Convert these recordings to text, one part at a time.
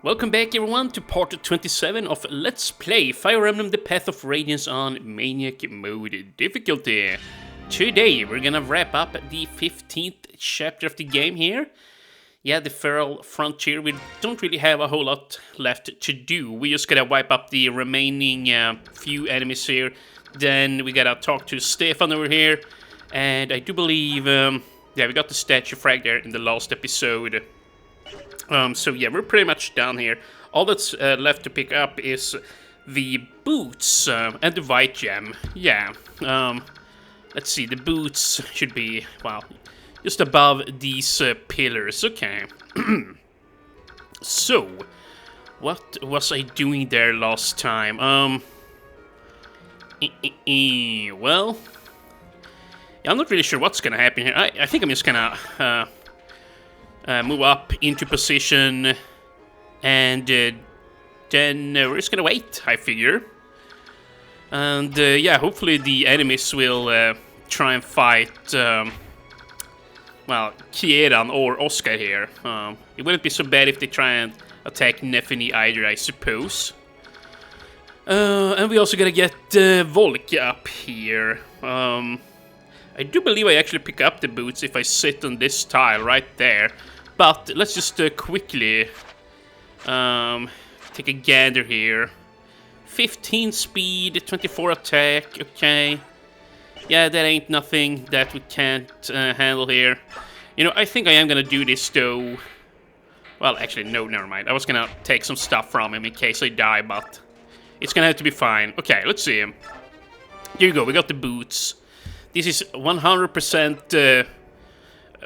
Welcome back everyone to part 27 of Let's Play Fire Emblem The Path of Radiance on Maniac mode difficulty. Today we're gonna wrap up the 15th chapter of the game here. Yeah, the Feral Frontier. We don't really have a whole lot left to do. We just gotta wipe up the remaining few enemies here. Then we gotta talk to Stefan over here. And I do believe, yeah, we got the statue frag there in the last episode. So yeah, we're pretty much done here. All that's left to pick up is the boots and the white gem. Yeah, let's see, the boots should be, well, just above these pillars. Okay. So, what was I doing there last time? Well, yeah, I'm not really sure what's gonna happen here. I think I'm just gonna move up into position, and then we're just gonna wait, I figure. And yeah, hopefully the enemies will try and fight, well, Kieran or Oscar here. It wouldn't be so bad if they try and attack Nefini either, I suppose. And we also gotta get Volk up here. I do believe I actually pick up the boots if I sit on this tile right there. But let's just quickly take a gander here. 15 speed, 24 attack, okay. Yeah, that ain't nothing that we can't handle here. You know, I think I am gonna do this though. Well, actually, no, never mind. I was gonna take some stuff from him in case I die, but it's gonna have to be fine. Okay, let's see him. Here you go, we got the boots. This is 100%...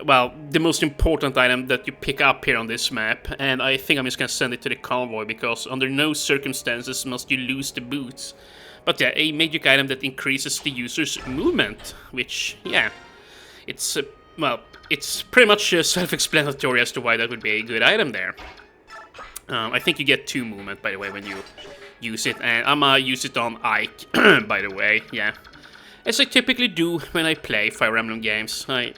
well, the most important item that you pick up here on this map, and I think I'm just gonna send it to the convoy, because under no circumstances must you lose the boots. But yeah, a magic item that increases the user's movement, which, yeah, it's, well, it's pretty much self-explanatory as to why that would be a good item there. I think you get 2 movement, by the way, when you use it, and I'm gonna use it on Ike, by the way, yeah. As I typically do when I play Fire Emblem games, I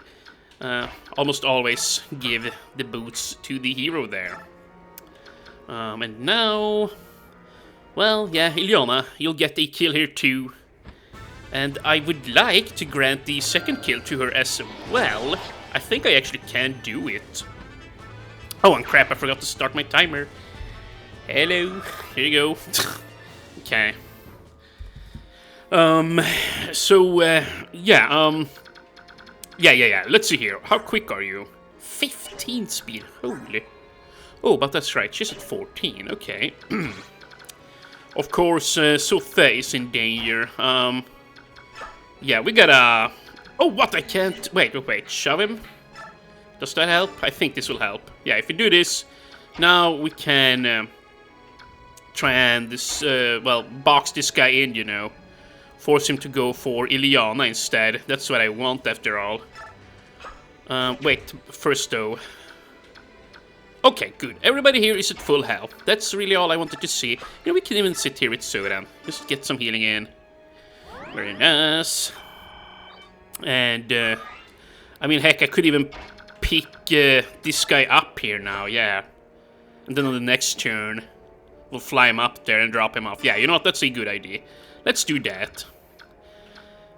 almost always give the boots to the hero there. And now... well, yeah, Ileana, you'll get a kill here too. And I would like to grant the second kill to her as well. I think I actually can do it. Oh, and crap, I forgot to start my timer. Hello, here you go. Okay. So, yeah, Yeah, let's see here. How quick are you? 15 speed, holy. Oh, but that's right, she's at 14, okay. Of course, Sotha is in danger. Yeah, we gotta... oh, what, I can't... wait, shove him? Does that help? I think this will help. Yeah, if we do this, now we can try and, well, box this guy in, you know. Force him to go for Ileana instead. That's what I want after all. Wait, first though. Okay, good. Everybody here is at full health. That's really all I wanted to see. You know, we can even sit here with Sodan. Just get some healing in. Very nice. And, I mean, heck, I could even pick this guy up here now, yeah. And then on the next turn, we'll fly him up there and drop him off. Yeah, you know what? That's a good idea. Let's do that.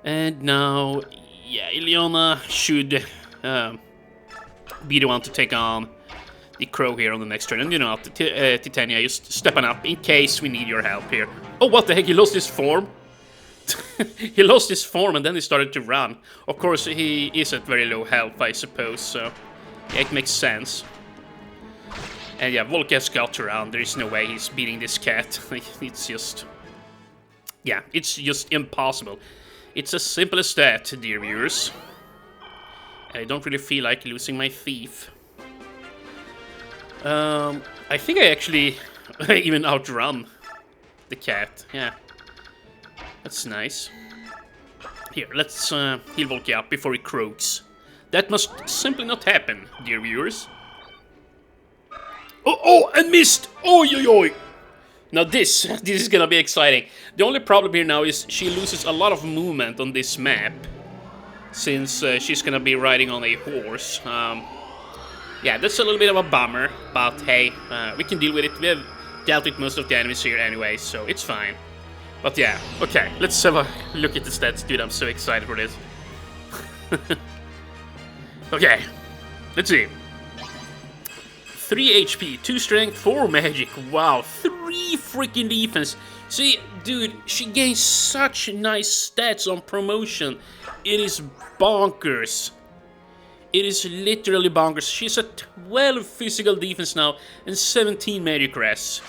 And now, yeah, Ileana should be the one to take on the crow here on the next turn. And you know, Titania, just stepping up in case we need your help here. Oh, what the heck, he lost his form? He lost his form and then he started to run. Of course, he is at very low health, I suppose, so yeah, it makes sense. And yeah, Volk has got around. There is no way he's beating this cat. It's just... yeah, it's just impossible. It's as simple as that, dear viewers. I don't really feel like losing my thief. I think I actually even outrun the cat. Yeah, that's nice. Here, let's heal Volky up before he croaks. That must simply not happen, dear viewers. Oh, and missed! Oi, oi, oi! Now this is gonna be exciting. The only problem here now is she loses a lot of movement on this map, since she's gonna be riding on a horse. Yeah, that's a little bit of a bummer, but hey, we can deal with it. We have dealt with most of the enemies here anyway, so it's fine. But yeah, okay, let's have a look at the stats, dude. I'm so excited for this. Okay, let's see. 3 HP, 2 strength, 4 magic. Wow, 3 freaking defense. See, dude, she gains such nice stats on promotion. It is bonkers. It is literally bonkers. She's at 12 physical defense now and 17 magic res.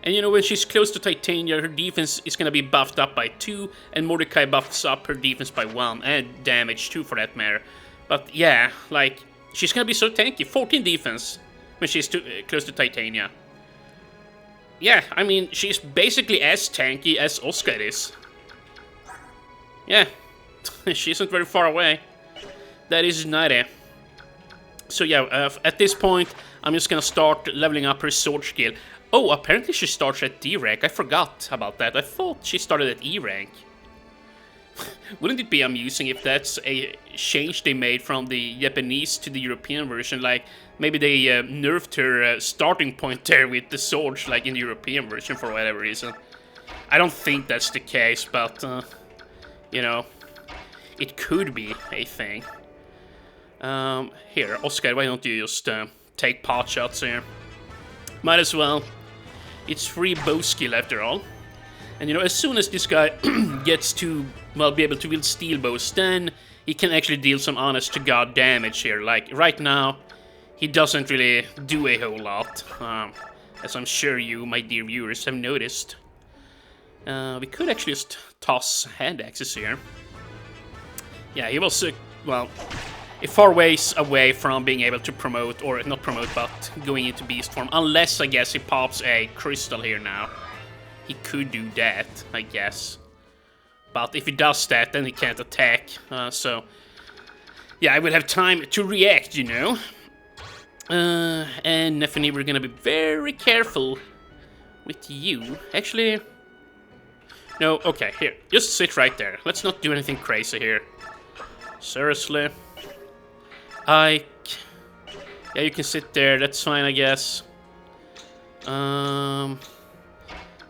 And you know, when she's close to Titania, her defense is gonna be buffed up by 2, and Mordecai buffs up her defense by 1, and damage too for that matter. But yeah, like, she's gonna be so tanky. 14 defense when she's close to Titania. Yeah, I mean, she's basically as tanky as Oscar is. Yeah, she isn't very far away. That is nutty. So yeah, at this point, I'm just gonna start leveling up her sword skill. Oh, apparently she starts at D rank. I forgot about that. I thought she started at E rank. Wouldn't it be amusing if that's a change they made from the Japanese to the European version? Like, maybe they nerfed her starting point there with the swords, like in the European version for whatever reason. I don't think that's the case, but, you know, it could be a thing. Here, Oscar, why don't you just take pot shots here? Might as well. It's free bow skill after all. And you know, as soon as this guy gets to, well, be able to wield steel bows, then he can actually deal some honest to god damage here. Like, right now, he doesn't really do a whole lot. As I'm sure you, my dear viewers, have noticed. We could actually just toss hand axes here. Yeah, he was, well, a far ways away from being able to promote, or not promote, but going into beast form. Unless, I guess, he pops a crystal here now. He could do that, I guess. But if he does that, then he can't attack. So, yeah, I will have time to react, you know. And Neffany, we're gonna be very careful with you. Actually, no, okay, here. Just sit right there. Let's not do anything crazy here. Seriously. Yeah, you can sit there. That's fine, I guess.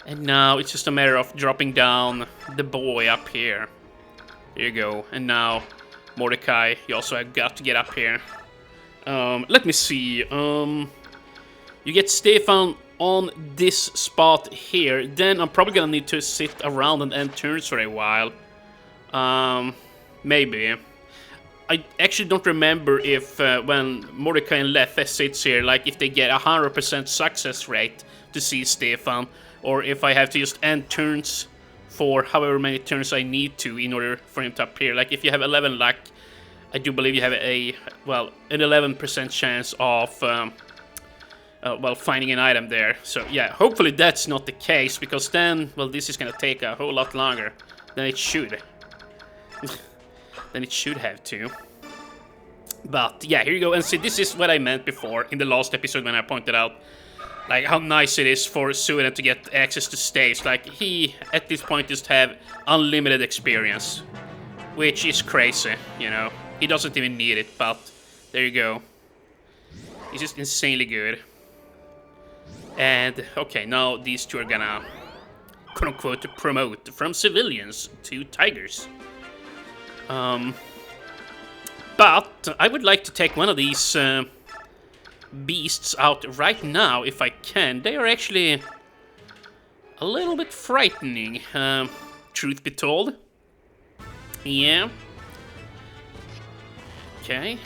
And now it's just a matter of dropping down the boy up here. There you go. And now, Mordecai, you also have got to get up here. Let me see. You get Stefan on this spot here. Then I'm probably gonna need to sit around and end turns for a while. Maybe. I actually don't remember if when Mordecai and Lethe sits here, like if they get 100% success rate to see Stefan, or if I have to just end turns for however many turns I need to in order for him to appear. Like if you have 11 luck, I do believe you have an 11% chance of, well, finding an item there. So yeah, hopefully that's not the case, because then, well, this is gonna take a whole lot longer than it should. Than it should have to. But yeah, here you go. And see, this is what I meant before in the last episode when I pointed out like how nice it is for Sueden to get access to staves. Like he at this point just have unlimited experience, which is crazy, you know. He doesn't even need it, but there you go. He's just insanely good. And okay, now these two are gonna quote unquote promote from civilians to tigers. But I would like to take one of these beasts out right now if I can. They are actually a little bit frightening, truth be told. Yeah. Okay.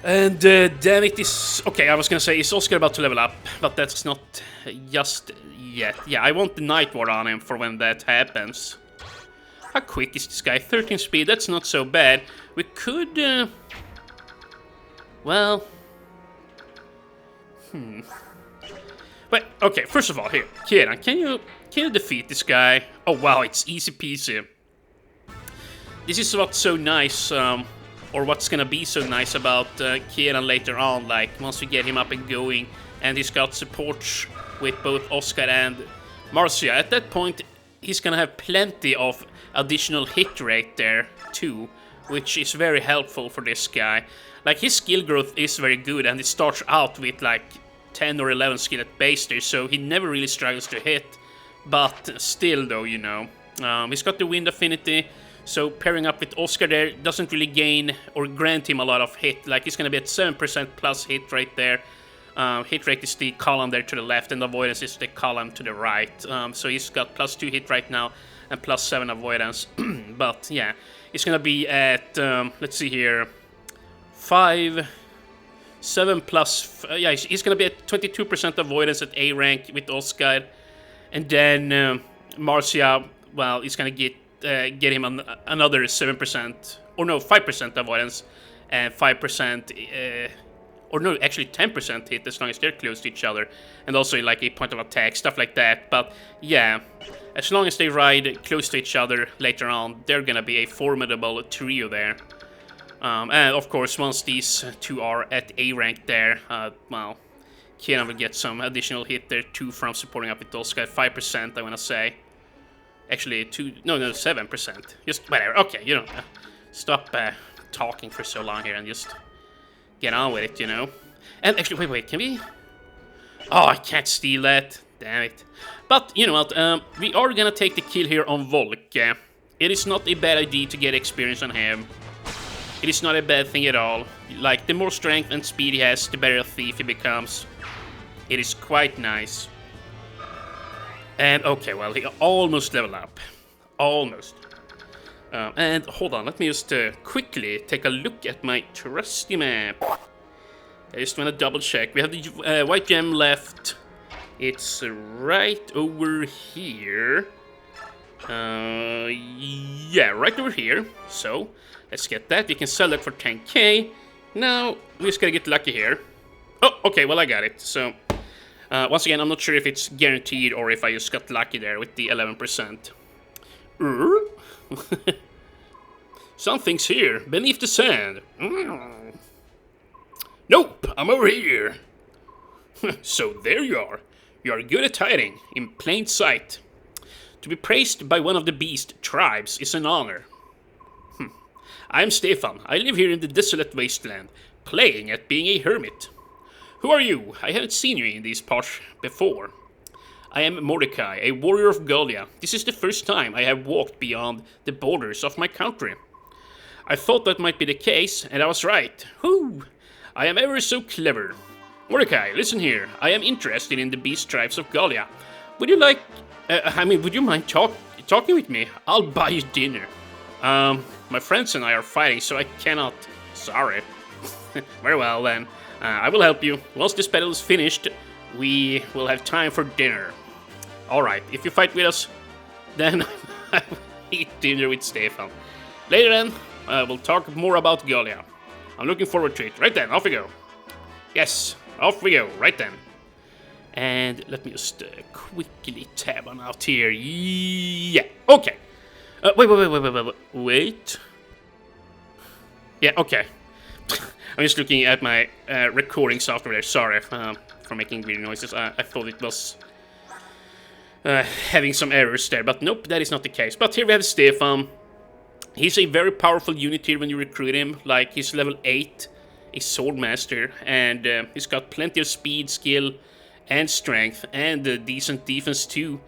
And damn it, is... Okay, I was gonna say, is Oscar about to level up? But that's not just yet. Yeah, I want the Night Ward on him for when that happens. How quick is this guy? 13 speed, that's not so bad. We could, well... But, okay, first of all, here, Kieran, can you defeat this guy? Oh, wow, it's easy peasy. This is what's so nice, or what's gonna be so nice about Kieran later on, like, once we get him up and going, and he's got support with both Oscar and Marcia. At that point, he's gonna have plenty of additional hit rate there too, which is very helpful for this guy. like, his skill growth is very good, and it starts out with, like, 10 or 11 skill at base there, so he never really struggles to hit. But still, though, you know, he's got the wind affinity, so pairing up with Oscar there doesn't really gain or grant him a lot of hit. Like, he's gonna be at 7% plus hit right there. Hit rate is the column there to the left, and avoidance is the column to the right. So he's got +2 hit right now, and +7 avoidance. But yeah, he's gonna be at, let's see here, 5... 7 plus... yeah, he's gonna be at 22% avoidance at A rank with Oscar. And then Marcia, well, he's gonna get him another 7%, or no, 5% avoidance, and 5%, or no, actually 10% hit as long as they're close to each other, and also like a point of attack, stuff like that. But yeah, as long as they ride close to each other later on, they're gonna be a formidable trio there. And of course, once these two are at A rank there, well, Kieran will get some additional hit there too from supporting up with those guys. 5%, I want to say. Actually, 7%. Just whatever. Okay, you know, stop talking for so long here and just get on with it, you know. And actually, wait, can we? Oh, I can't steal that. Damn it. But you know what? We are gonna take the kill here on Volk. It is not a bad idea to get experience on him. It is not a bad thing at all. Like, the more strength and speed he has, the better a thief he becomes. It is quite nice. And, okay, well, he almost leveled up. Almost. And, hold on, let me just quickly take a look at my trusty map. I just want to double check. We have the white gem left. It's right over here. Yeah, right over here. So, let's get that. You can sell that for 10k. Now, we just gotta get lucky here. Oh, okay, well, I got it. So, once again, I'm not sure if it's guaranteed or if I just got lucky there with the 11%. Something's here, beneath the sand. Nope, I'm over here. So there you are. You are good at hiding, in plain sight. To be praised by one of the beast tribes is an honor. I'm Stefan. I live here in the desolate wasteland, playing at being a hermit. Who are you? I haven't seen you in these parts before. I am Mordecai, a warrior of Gallia. This is the first time I have walked beyond the borders of my country. I thought that might be the case, and I was right. Whoo! I am ever so clever. Mordecai, listen here. I am interested in the beast tribes of Gallia. Would you like... would you mind talking with me? I'll buy you dinner. My friends and I are fighting, so I cannot... Sorry. Very well, then. I will help you. Once this battle is finished, we will have time for dinner. Alright, if you fight with us, then I will eat dinner with Stefan. Later then, we'll talk more about Gallia. I'm looking forward to it. Right then, off we go. Yes, off we go. Right then. And let me just quickly tab on out here. Yeah, okay. Wait. Yeah, okay. I'm just looking at my recording software there. Sorry for making weird noises. I thought it was having some errors there, but nope, that is not the case. But here we have Stefan. He's a very powerful unit here when you recruit him. Like, he's level 8, a swordmaster, and he's got plenty of speed, skill, and strength, and decent defense too.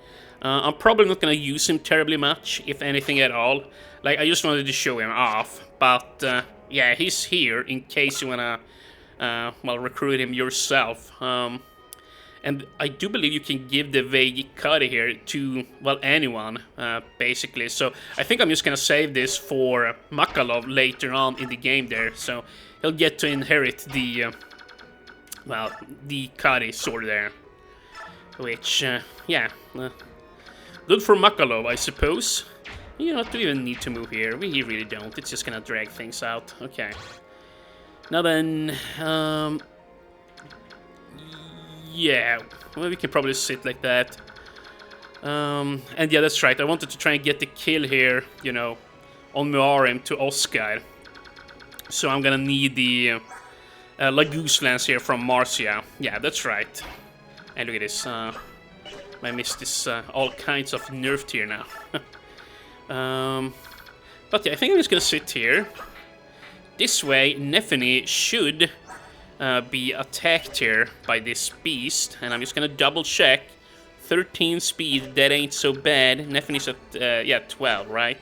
I'm probably not gonna use him terribly much, if anything at all. Like, I just wanted to show him off, but yeah, he's here in case you wanna, well, recruit him yourself. And I do believe you can give the vague Cuddy here to, well, anyone, basically. So I think I'm just gonna save this for Makalov later on in the game there. So he'll get to inherit the, well, the Cuddy sword there. Which, yeah, good for Makalov, I suppose. You know, do we even need to move here? We really don't. It's just gonna drag things out. Okay. Now then, yeah, well, we can probably sit like that. And yeah, that's right. I wanted to try and get the kill here, you know, on Muarim to Oscar. So I'm gonna need the Lagoose Lance here from Marcia. Yeah, that's right. And look at this. I missed this all kinds of nerfed here now. But yeah, I think I'm just gonna sit here. This way, Neffany should be attacked here by this beast. And I'm just gonna double check. 13 speed, that ain't so bad. Neffany's at, yeah, 12, right?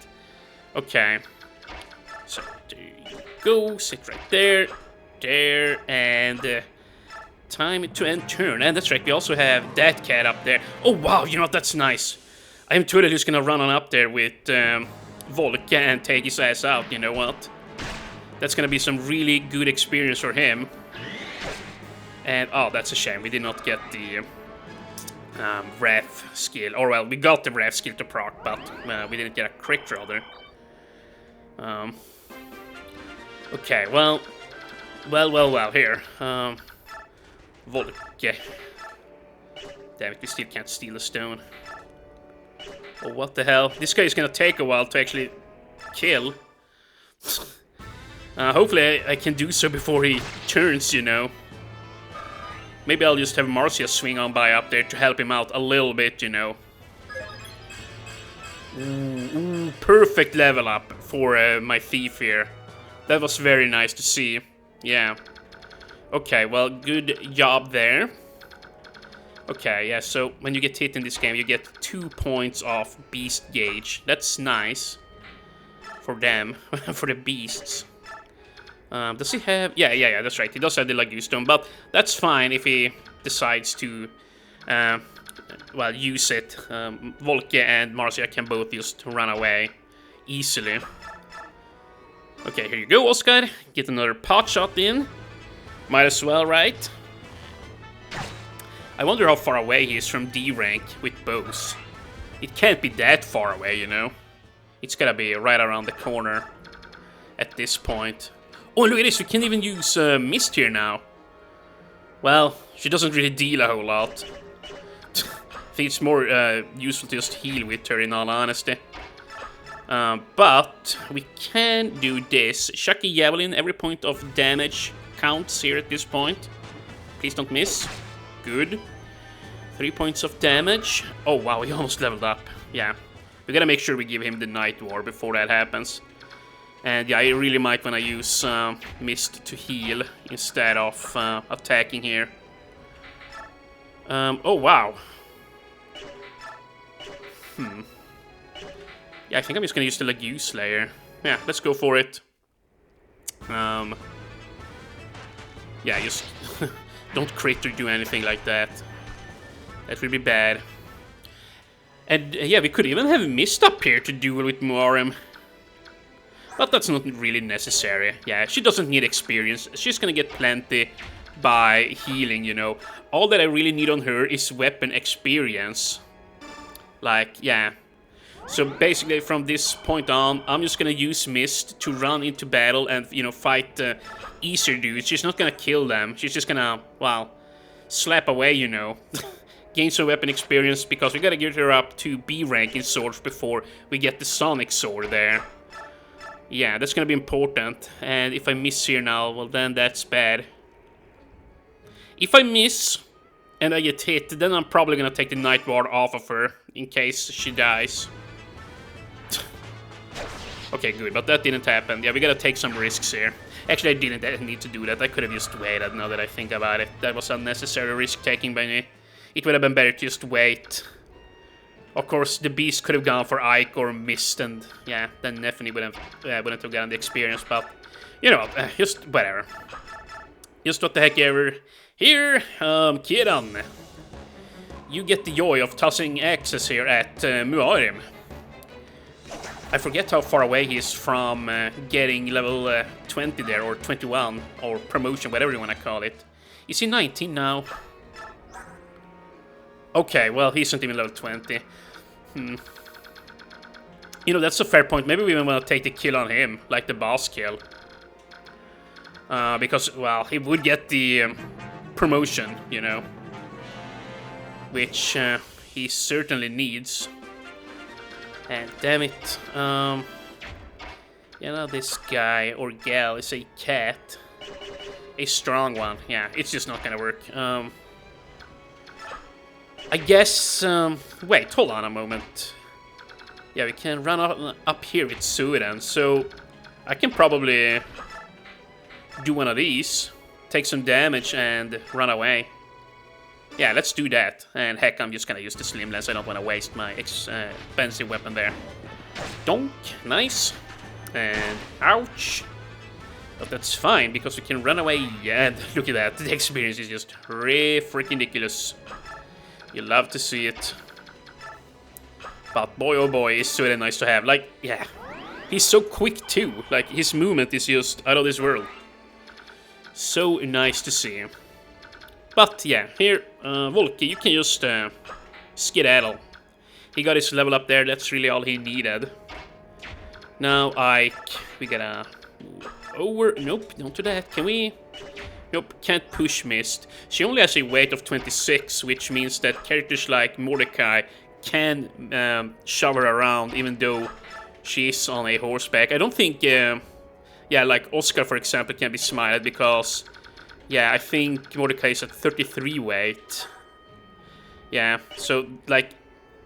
Okay. So, there you go. Sit right there. There, and time to end turn. And that's right, we also have that cat up there. Oh, wow, you know what, that's nice. I'm totally just gonna run on up there with Volca and take his ass out, you know what? That's gonna be some really good experience for him. And, oh, that's a shame, we did not get the ref skill. Or, well, we got the ref skill to proc, but we didn't get a crit, rather. Okay, well, here. Volca. Damn it, we still can't steal a stone. Oh, what the hell? This guy is gonna take a while to actually kill. Hopefully I can do so before he turns, you know. Maybe I'll just have Marcia swing on by up there to help him out a little bit, you know. Ooh, perfect level up for my thief here. That was very nice to see. Yeah. Okay, well, good job there. Okay, yeah, so when you get hit in this game, you get 2 points off beast gauge. That's nice. For them. For the beasts. Does he have... Yeah, that's right. He does have the Lagoon Stone, but that's fine if he decides to, well, use it. Volca and Marcia can both just run away easily. Okay, here you go, Oscar. Get another pot shot in. Might as well, right? I wonder how far away he is from D rank with bows. It can't be that far away, you know. It's gotta be right around the corner at this point. Oh, look at this, we can even use Mist here now. Well, she doesn't really deal a whole lot. I think it's more useful to just heal with her, in all honesty. But we can do this. Chucky Javelin, every point of damage counts here at this point. Please don't miss. Good. 3 points of damage. Oh, wow, he almost leveled up. Yeah. We gotta make sure we give him the Night War before that happens. And yeah, I really might want to use Mist to heal instead of attacking here. Oh, wow. Yeah, I think I'm just gonna use the Lagoon Slayer. Yeah, let's go for it. Yeah, just don't crit or do anything like that. That would be bad. And yeah, we could even have Mist up here to duel with Muarim. But that's not really necessary. Yeah, she doesn't need experience. She's gonna get plenty by healing, you know. All that I really need on her is weapon experience. Like, yeah. So basically, from this point on, I'm just gonna use Mist to run into battle and, you know, fight easier dudes. She's not gonna kill them. She's just gonna, well, slap away, you know. Gain some weapon experience, because we gotta get her up to B rank in swords before we get the Sonic Sword there. Yeah, that's gonna be important. And if I miss here now, well, then that's bad. If I miss and I get hit, then I'm probably gonna take the Night Ward off of her in case she dies. Okay, good, but that didn't happen. Yeah, we gotta take some risks here. Actually, I didn't need to do that. I could have just waited, now that I think about it. That was unnecessary risk-taking by me. It would have been better to just wait. Of course, the beast could have gone for Ike or Mist, and yeah, then Neffany wouldn't have gotten the experience, but, you know, just whatever. Just what the heck ever. Here, Kieran. You get the joy of tossing axes here at Muarim. I forget how far away he is from getting level 20 there, or 21, or promotion, whatever you want to call it. Is he 19 now? Okay, well, he isn't even level 20. You know, that's a fair point. Maybe we even want to take the kill on him, like the boss kill. Because, well, he would get the promotion, you know. Which he certainly needs. And damn it, you know, this guy or gal is a cat. A strong one. Yeah, it's just not gonna work. I guess, wait, hold on a moment. Yeah, we can run up here with Suidan, so I can probably do one of these, take some damage, and run away. Yeah, let's do that. And heck, I'm just gonna use the slim lens. I don't want to waste my expensive weapon there. Donk, nice. And ouch. But that's fine, because we can run away. Yeah, look at that. The experience is just freaking ridiculous. You love to see it. But boy, oh boy, it's so nice to have. Like, yeah. He's so quick too. Like, his movement is just out of this world. So nice to see. But yeah, here, Volke, you can just skedaddle. He got his level up there. That's really all he needed. Now, Ike, we gotta move over. Nope, don't do that. Can we? Nope, can't push Mist. She only has a weight of 26, which means that characters like Mordecai can shove her around, even though she's on a horseback. I don't think, yeah, like Oscar, for example, can be smiled because, yeah, I think Mordecai is at 33 weight. Yeah, so, like,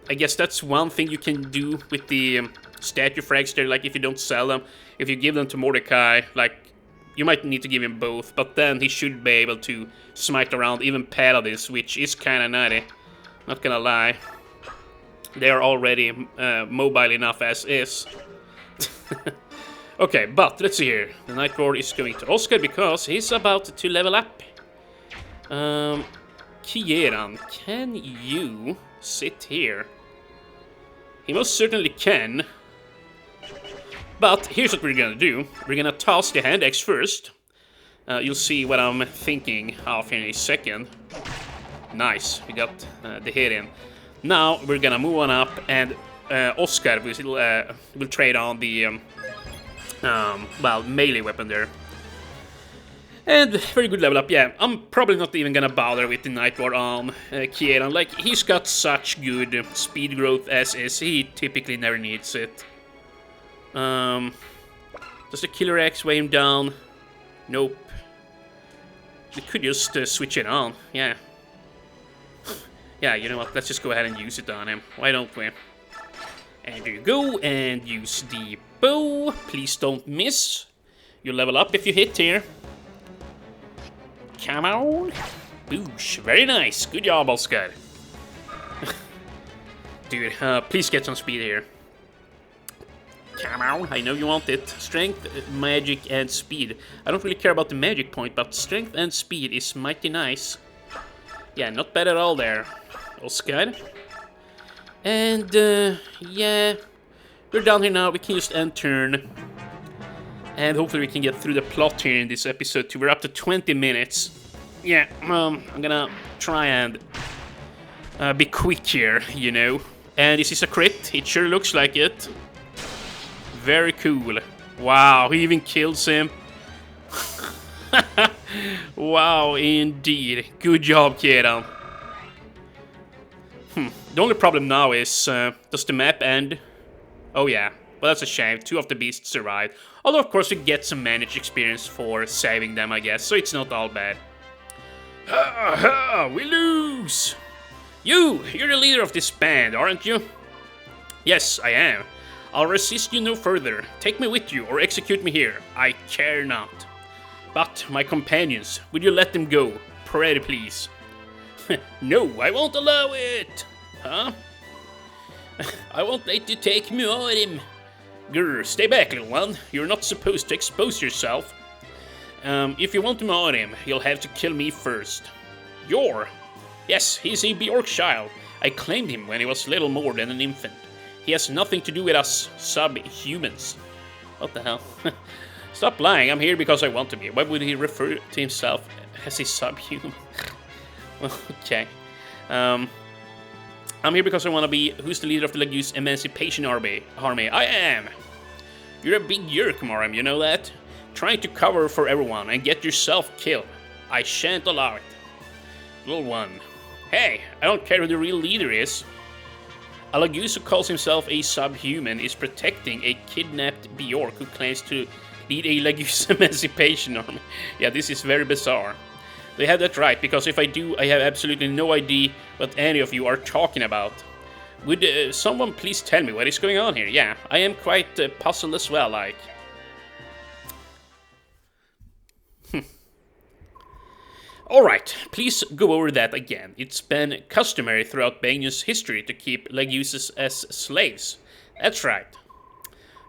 I guess that's one thing you can do with the statue frags there. Like, if you don't sell them, if you give them to Mordecai, like, you might need to give him both, but then he should be able to smite around even paladins, which is kind of nutty. Not gonna lie. They are already mobile enough as is. Okay, but let's see here. The Night Lord is going to Oscar because he's about to level up. Kieran, can you sit here? He most certainly can. But here's what we're gonna do. We're gonna toss the hand axe first. You'll see what I'm thinking of in a second. Nice, we got the hit in. Now we're gonna move on up, and Oscar will trade on the well, melee weapon there. And very good level up, yeah. I'm probably not even gonna bother with the Night Lord on Kieran. Like, he's got such good speed growth as is. He typically never needs it. Does the Killer Axe weigh him down? Nope. We could just switch it on, yeah. Yeah, you know what, let's just go ahead and use it on him. Why don't we? And there you go, and use the bow. Please don't miss. You level up if you hit here. Come on. Boosh, very nice. Good job, Oscar. Dude, please get some speed here. Come on, I know you want it. Strength, magic, and speed. I don't really care about the magic point, but strength and speed is mighty nice. Yeah, not bad at all there, Oscar. And, yeah, we're down here now. We can just end turn. And hopefully we can get through the plot here in this episode too. We're up to 20 minutes. Yeah, I'm gonna try and be quick here, you know. And this is a crit. It sure looks like it. Very cool. Wow, he even kills him. Wow, indeed. Good job, Kieran. The only problem now is, does the map end? Oh yeah, well that's a shame. 2 of the beasts survived. Although of course we get some managed experience for saving them, I guess, so it's not all bad. We lose! You're the leader of this band, aren't you? Yes, I am. I'll resist you no further. Take me with you or execute me here. I care not. But my companions, will you let them go? Pray, please. No, I won't allow it. Huh? I won't let you take me on him. Grr, stay back, little one. You're not supposed to expose yourself. If you want to maul him, you'll have to kill me first. Yes, he's a Bjork child. I claimed him when he was little more than an infant. He has nothing to do with us subhumans. What the hell? Stop lying, I'm here because I want to be. Why would he refer to himself as a subhuman? Okay. I'm here because I want to be. Who's the leader of the Lagu's Emancipation Army? I am! You're a big jerk, Moram, you know that? Trying to cover for everyone and get yourself killed. I shan't allow it. Little one. Hey, I don't care who the real leader is. A Lagus who calls himself a subhuman is protecting a kidnapped Bjork who claims to lead a Lagus Emancipation Army. Yeah, this is very bizarre. They have that right, because if I do, I have absolutely no idea what any of you are talking about. Would someone please tell me what is going on here? Yeah, I am quite puzzled as well, like. Alright, please go over that again. It's been customary throughout Banyan's history to keep Laguses as slaves. That's right.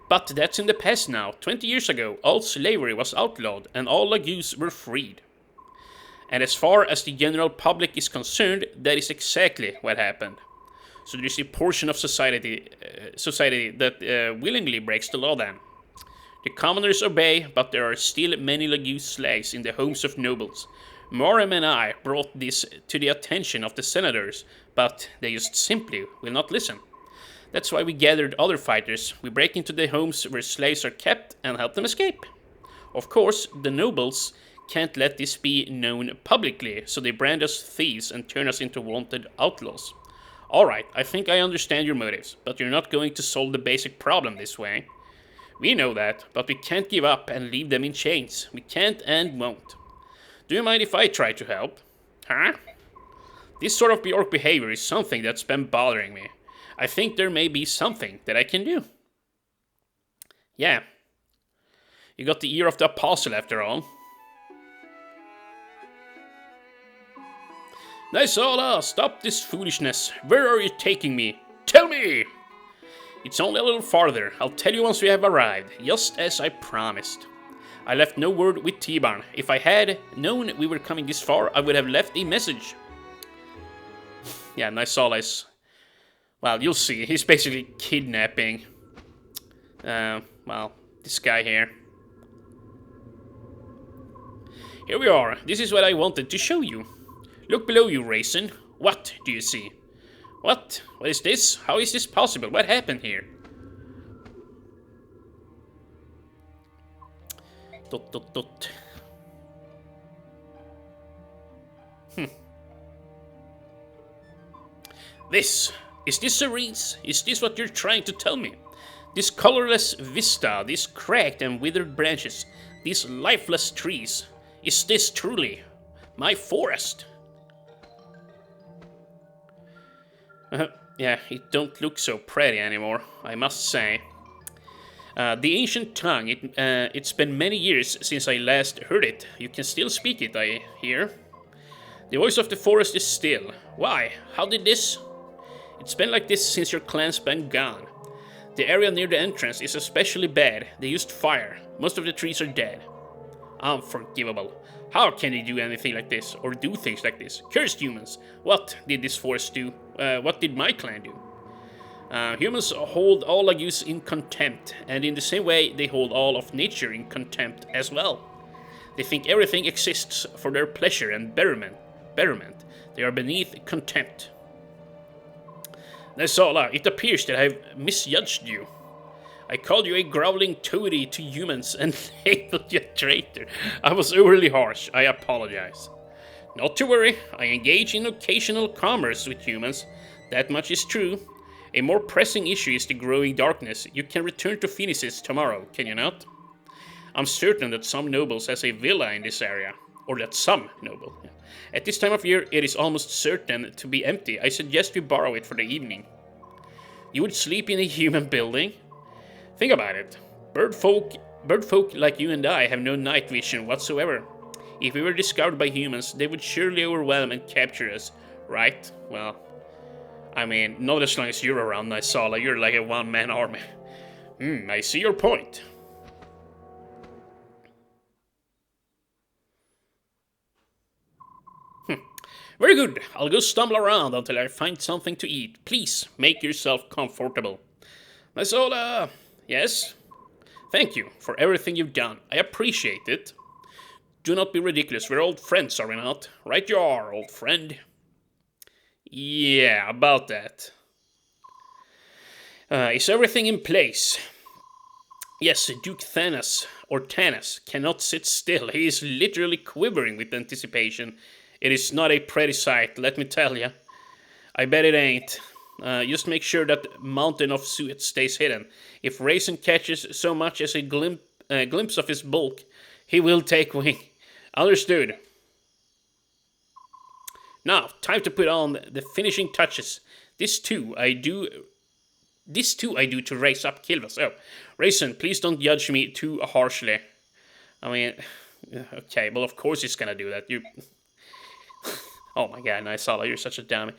But that's in the past now. 20 years ago, all slavery was outlawed and all Lagus were freed. And as far as the general public is concerned, that is exactly what happened. So there's a portion of society that willingly breaks the law then. The commoners obey, but there are still many Lagus slaves in the homes of nobles. Moram and I brought this to the attention of the senators, but they just simply will not listen. That's why we gathered other fighters. We break into the homes where slaves are kept and help them escape. Of course, the nobles can't let this be known publicly, so they brand us thieves and turn us into wanted outlaws. Alright, I think I understand your motives, but you're not going to solve the basic problem this way. We know that, but we can't give up and leave them in chains. We can't and won't. Do you mind if I try to help? Huh? This sort of orc behavior is something that's been bothering me. I think there may be something that I can do. Yeah. You got the ear of the apostle after all. Nysaula, stop this foolishness. Where are you taking me? Tell me! It's only a little farther. I'll tell you once we have arrived, just as I promised. I left no word with T-Barn. If I had known we were coming this far, I would have left a message. Yeah, Nysaula is... Well, you'll see. He's basically kidnapping... well, this guy here. Here we are. This is what I wanted to show you. Look below you, Raisin. What do you see? What? What is this? How is this possible? What happened here? Dot dot dot. This. Is this a reeds? Is this what you're trying to tell me? This colorless vista, these cracked and withered branches, these lifeless trees. Is this truly my forest? Yeah, it don't look so pretty anymore, I must say. The ancient tongue, it's been many years since I last heard it. You can still speak it, I hear. The voice of the forest is still. Why? How did this? It's been like this since your clan's been gone. The area near the entrance is especially bad. They used fire. Most of the trees are dead. Unforgivable. How can they do anything like this, or do things like this? Cursed humans! What did this forest do? What did my clan do? Humans hold all Lagus in contempt, and in the same way they hold all of nature in contempt as well. They think everything exists for their pleasure and betterment. They are beneath contempt. Nysaula, it appears that I've misjudged you. I called you a growling toady to humans and labeled you a traitor. I was overly harsh. I apologize. Not to worry. I engage in occasional commerce with humans. That much is true. A more pressing issue is the growing darkness. You can return to Phoenicis tomorrow, can you not? I'm certain that some nobles has a villa in this area. Or that some noble. At this time of year, it is almost certain to be empty. I suggest we borrow it for the evening. You would sleep in a human building? Think about it. Bird folk like you and I have no night vision whatsoever. If we were discovered by humans, they would surely overwhelm and capture us, right? Well, I mean, not as long as you're around, Nysaula. You're like a one-man army. I see your point. Very good. I'll go stumble around until I find something to eat. Please, make yourself comfortable. Nysaula! Yes? Thank you for everything you've done. I appreciate it. Do not be ridiculous. We're old friends, are we not? Right you are, old friend. Yeah, about that. Is everything in place? Yes, Duke Tanas, cannot sit still. He is literally quivering with anticipation. It is not a pretty sight, let me tell you. I bet it ain't. Just make sure that mountain of suet stays hidden. If Raisin catches so much as a glimpse of his bulk, he will take wing. Understood. Now, time to put on the finishing touches. This too I do to raise up Kilvas. Oh, Raisin, please don't judge me too harshly. I mean, okay, well of course he's gonna do that. Oh my god, nice Sala, you're such a dummy.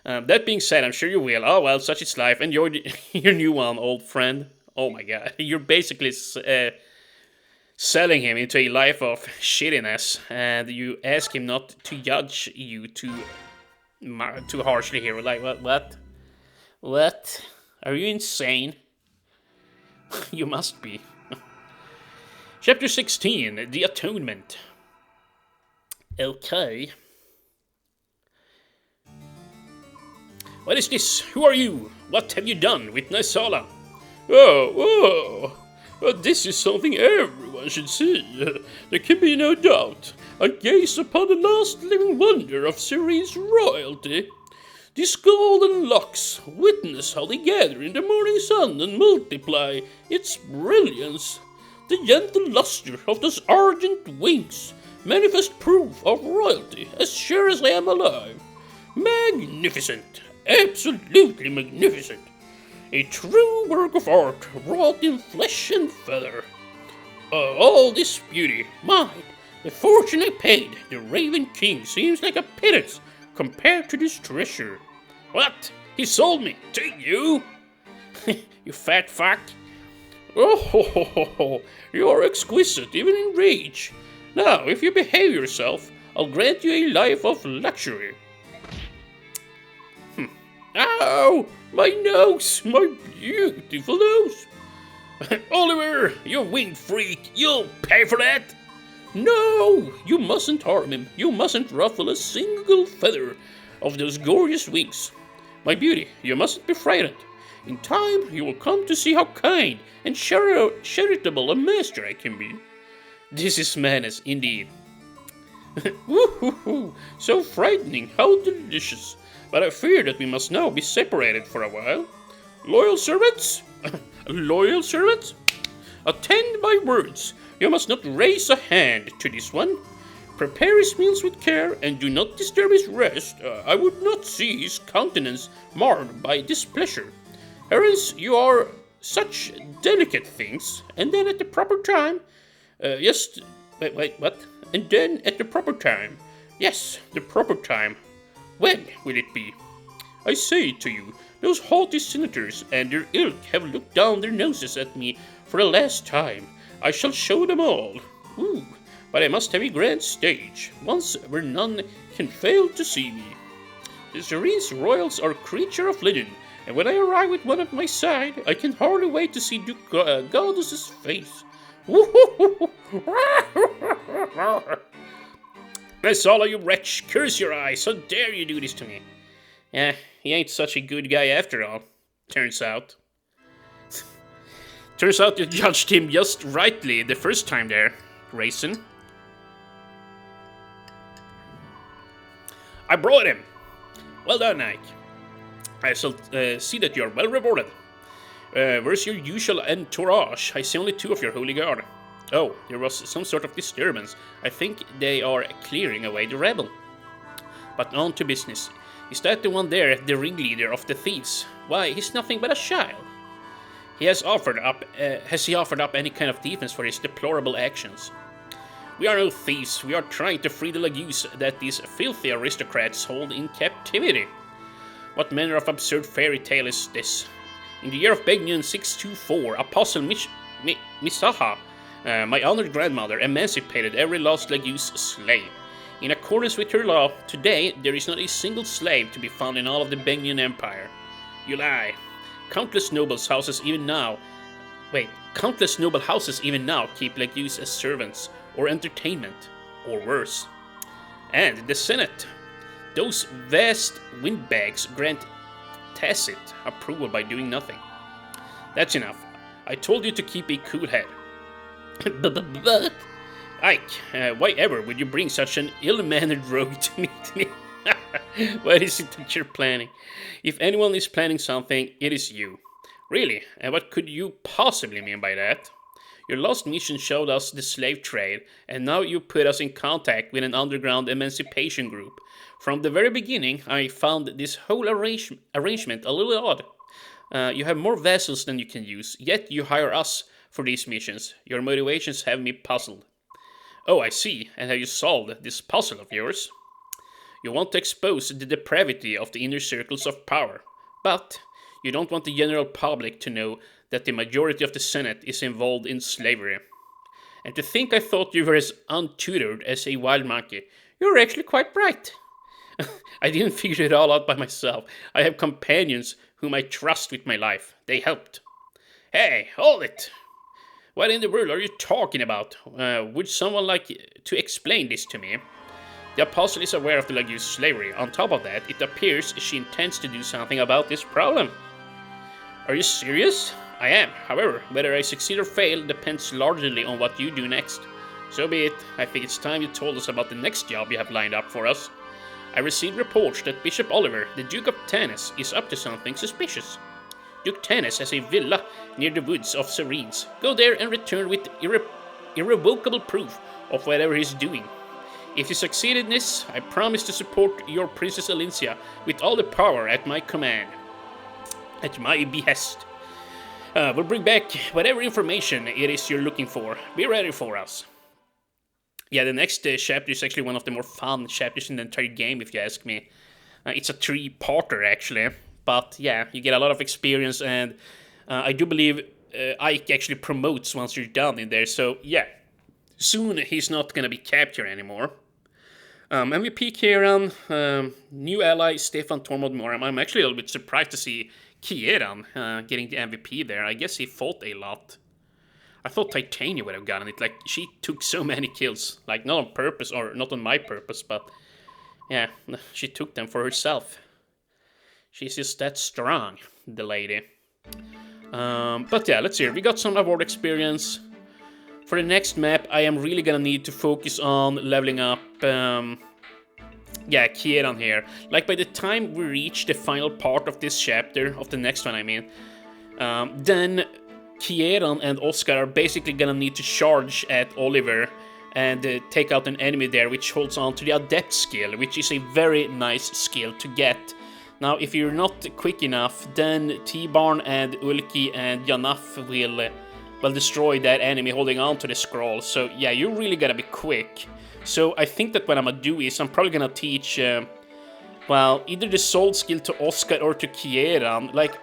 That being said, I'm sure you will. Oh well, such is life. Enjoy your new one, old friend. Oh my god, you're basically selling him into a life of shittiness, and you ask him not to judge you too harshly here. Like, what? Are you insane? You must be. Chapter 16, The Atonement. Okay. What is this? Who are you? What have you done with Nysala? But this is something everyone should see. There can be no doubt. I gaze upon the last living wonder of Serene's royalty. These golden locks, witness how they gather in the morning sun and multiply its brilliance. The gentle luster of those argent wings, manifest proof of royalty as sure as I am alive. Magnificent, absolutely magnificent. A true work of art wrought in flesh and feather. All this beauty, mine, the fortune I paid the Raven King seems like a pittance compared to this treasure. What? He sold me to you? You fat fuck. Oh, you're exquisite, even in rage. Now, if you behave yourself, I'll grant you a life of luxury. Ow! My nose! My beautiful nose! Oliver, you winged freak! You'll pay for that! No! You mustn't harm him. You mustn't ruffle a single feather of those gorgeous wings. My beauty, you mustn't be frightened. In time, you will come to see how kind and charitable a master I can be. This is madness, indeed. Woohoo! So frightening, how delicious. But I fear that we must now be separated for a while. Loyal servants? Loyal servants? Attend my words. You must not raise a hand to this one. Prepare his meals with care, and do not disturb his rest. I would not see his countenance marred by displeasure. Herons, you are such delicate things. And then at the proper time... Wait, what? And then at the proper time... Yes, the proper time. When will it be? I say to you, those haughty senators and their ilk have looked down their noses at me for the last time. I shall show them all. Ooh, but I must have a grand stage, once where none can fail to see me. The Serene's royals are creature of linen, and when I arrive with one at my side, I can hardly wait to see Duke Galdus's face. Nysala, you wretch, curse your eyes, how dare you do this to me? He ain't such a good guy after all, turns out. Turns out you judged him just rightly the first time there, Grayson. I brought him. Well done, Ike. I shall see that you are well rewarded. Where's your usual entourage? I see only two of your holy guard. Oh, there was some sort of disturbance. I think they are clearing away the rebel. But on to business. Is that the one there, the ringleader of the thieves? Why, he's nothing but a child. Has he offered up any kind of defense for his deplorable actions? We are no thieves. We are trying to free the Lagus that these filthy aristocrats hold in captivity. What manner of absurd fairy tale is this? In the year of Begnion 624, Apostle Misaha, my honored grandmother, emancipated every last Lagus slave. In accordance with her law, today there is not a single slave to be found in all of the Begnion Empire. You lie. Countless noble houses even now keep Lagus as servants, or entertainment, or worse. And the Senate, those vast windbags grant tacit approval by doing nothing. That's enough. I told you to keep a cool head. But Ike, why ever would you bring such an ill-mannered rogue to meet me? What is it that you're planning? If anyone is planning something, it is you. Really, and what could you possibly mean by that? Your last mission showed us the slave trade, and now you put us in contact with an underground emancipation group. From the very beginning, I found this whole arrangement a little odd. You have more vessels than you can use, yet you hire us for these missions. Your motivations have me puzzled. Oh, I see. And have you solved this puzzle of yours? You want to expose the depravity of the inner circles of power, but you don't want the general public to know that the majority of the Senate is involved in slavery. And to think I thought you were as untutored as a wild monkey, you're actually quite bright. I didn't figure it all out by myself. I have companions whom I trust with my life. They helped. Hey, hold it! What in the world are you talking about? Would someone like to explain this to me? The apostle is aware of the Lagu's slavery. On top of that, it appears she intends to do something about this problem. Are you serious? I am. However, whether I succeed or fail depends largely on what you do next. So be it. I think it's time you told us about the next job you have lined up for us. I received reports that Bishop Oliver, the Duke of Tanis, is up to something suspicious. Duke Tanis has a villa near the woods of Serenes. Go there and return with irrevocable proof of whatever he's doing. If you succeed in this, I promise to support your Princess Alincia with all the power at my command. At my behest. We'll bring back whatever information it is you're looking for. Be ready for us. Yeah, the next chapter is actually one of the more fun chapters in the entire game, if you ask me. It's a 3-parter, actually. But yeah, you get a lot of experience, and I do believe Ike actually promotes once you're done in there. So yeah, soon he's not going to be captured anymore. MVP Kieran, new ally Stefan Tormod Moram. I'm actually a little bit surprised to see Kieran getting the MVP there. I guess he fought a lot. I thought Titania would have gotten it. Like, she took so many kills. Like, not on purpose, or not on my purpose, but yeah, she took them for herself. She's just that strong, the lady. But yeah, let's see. We got some award experience. For the next map, I am really gonna need to focus on leveling up, yeah, Kieran here. Like, by the time we reach the final part of this chapter, of the next one I mean, then Kieran and Oscar are basically gonna need to charge at Oliver and take out an enemy there, which holds on to the Adept skill, which is a very nice skill to get. Now, if you're not quick enough, then T-Barn and Ulki and Janaf will destroy that enemy holding on to the scroll. So yeah, you really gotta be quick. So I think that what I'm gonna do is I'm probably gonna teach, well, either the soul skill to Oscar or to Kieran. Like,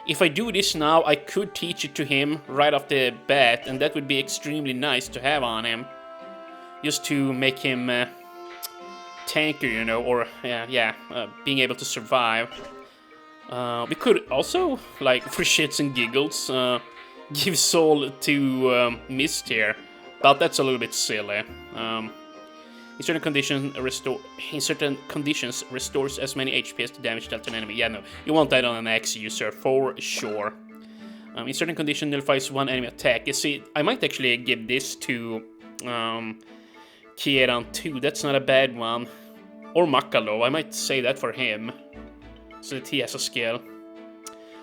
if I do this now, I could teach it to him right off the bat, and that would be extremely nice to have on him. Just to make him tanker, you know, or being able to survive. We could also, like, for shits and giggles, give soul to Mist here, but that's a little bit silly. In certain conditions, restores as many HP as the damage dealt to an enemy. Yeah, no, you want that on an X user for sure. In certain conditions, nullifies one enemy attack. You see, I might actually give this to Kieran too. That's not a bad one. Or Makalo, I might say that for him, so that he has a skill.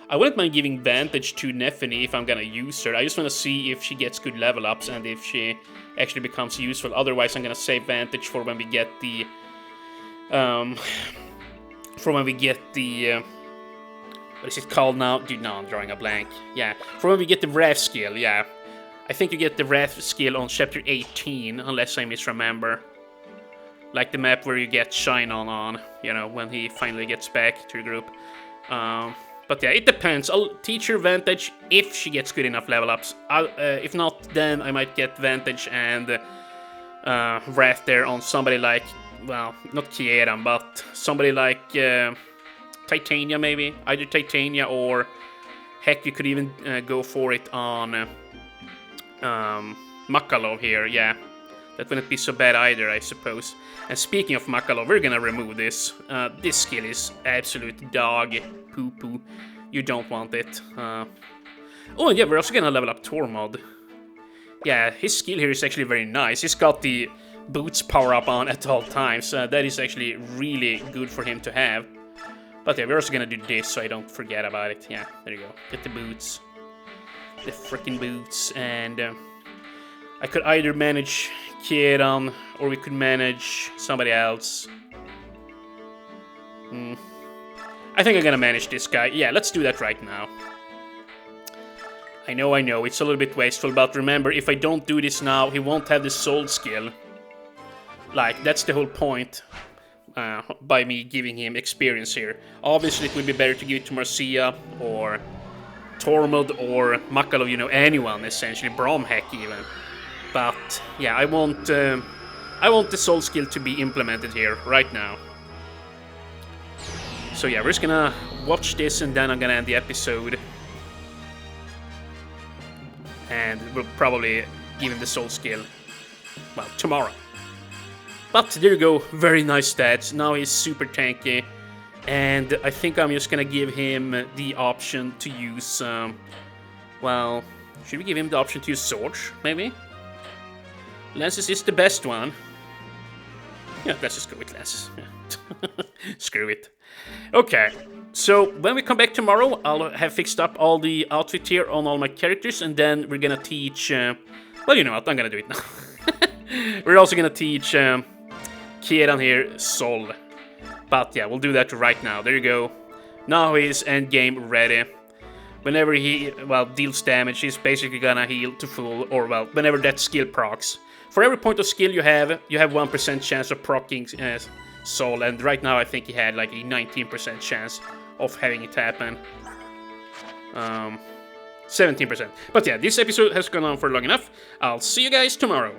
I wouldn't mind giving Vantage to Neffany if I'm gonna use her. I just want to see if she gets good level ups and if she actually becomes useful. Otherwise, I'm gonna save Vantage for when we get the what is it called now? Dude, no, I'm drawing a blank. Yeah, for when we get the Wrath skill. Yeah, I think you get the Wrath skill on chapter 18, unless I misremember. Like the map where you get Shine on, you know, when he finally gets back to the group. But yeah, it depends. I'll teach her Vantage if she gets good enough level ups. If not, then I might get Vantage and Wrath there on somebody like, well, not Kieran, but somebody like Titania maybe. Either Titania or, heck, you could even go for it on Makalov here, yeah. That wouldn't be so bad either, I suppose. And speaking of Makalov, we're gonna remove this. This skill is absolute dog poo-poo. You don't want it. Oh, and yeah, we're also gonna level up Tormod. Yeah, his skill here is actually very nice. He's got the boots power up on at all times. That is actually really good for him to have. But yeah, we're also gonna do this so I don't forget about it. Yeah, there you go. Get the boots. The freaking boots. And I could either manage Kieran or we could manage somebody else. I think I'm gonna manage this guy. Yeah, let's do that right now. I know, it's a little bit wasteful, but remember, if I don't do this now, he won't have the soul skill. Like, that's the whole point by me giving him experience here. Obviously, it would be better to give it to Marcia or Tormod or Makalov, you know, anyone essentially, Bromheck even. But yeah, I want the soul skill to be implemented here right now. So yeah, we're just gonna watch this and then I'm gonna end the episode. And we'll probably give him the soul skill, well, tomorrow. But there you go, very nice stats. Now he's super tanky. And I think I'm just gonna give him the option to use, well, should we give him the option to use swords, maybe? Lances is the best one. Yeah, let's just go with lances. Yeah. Screw it. Okay, so when we come back tomorrow, I'll have fixed up all the outfit here on all my characters, and then we're gonna teach, well, you know what, I'm gonna do it now. We're also gonna teach Kieran here Sol. But yeah, we'll do that right now. There you go. Now he's endgame ready. Whenever he, well, deals damage, he's basically gonna heal to full, or well, whenever that skill procs. For every point of skill you have 1% chance of proccing Sol, and right now I think he had like a 19% chance of having it happen. 17%. But yeah, this episode has gone on for long enough. I'll see you guys tomorrow.